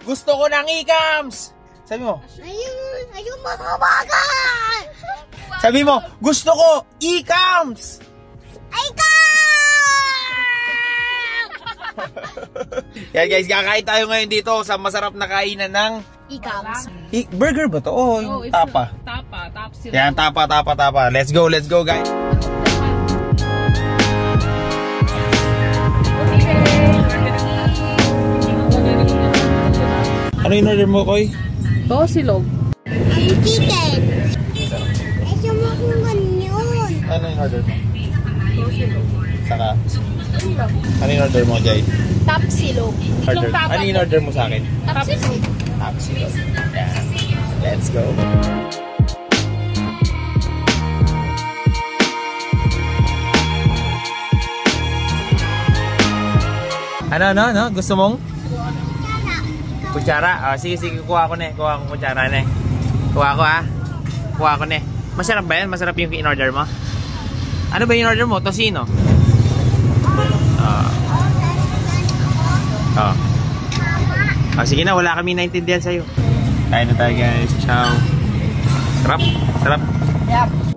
Gusto ko ng ikams! Sabi mo. Ayun makabagan! Sabi mo, gusto ko ikams! Yan guys, kakain tayo ngayon dito sa masarap na kainan ng Ikams. burger ba to? Oh, yung tapa. Tapsi. Yan, tapa. Let's go guys. Ano yung order mo, Koy? Silog. Ang chicken. Ay, sama kong ganyan. Ano yung order mo? Saka? Ano yung order mo, Jay? Tapsilog. Ano yung order mo sa akin? Tapsilog. Tapsilog. Yan. Let's go. Ano? Gusto mong? Kutsara? Oh, sige, kuha ko kutsara na. Kuha ko na. Masarap ba yan? Masarap yung in-order mo? Ano ba yung order mo? Tosino? Sige na, wala kami naintindihan sa'yo. Kain na tayo guys. Ciao. Sarap. Yep.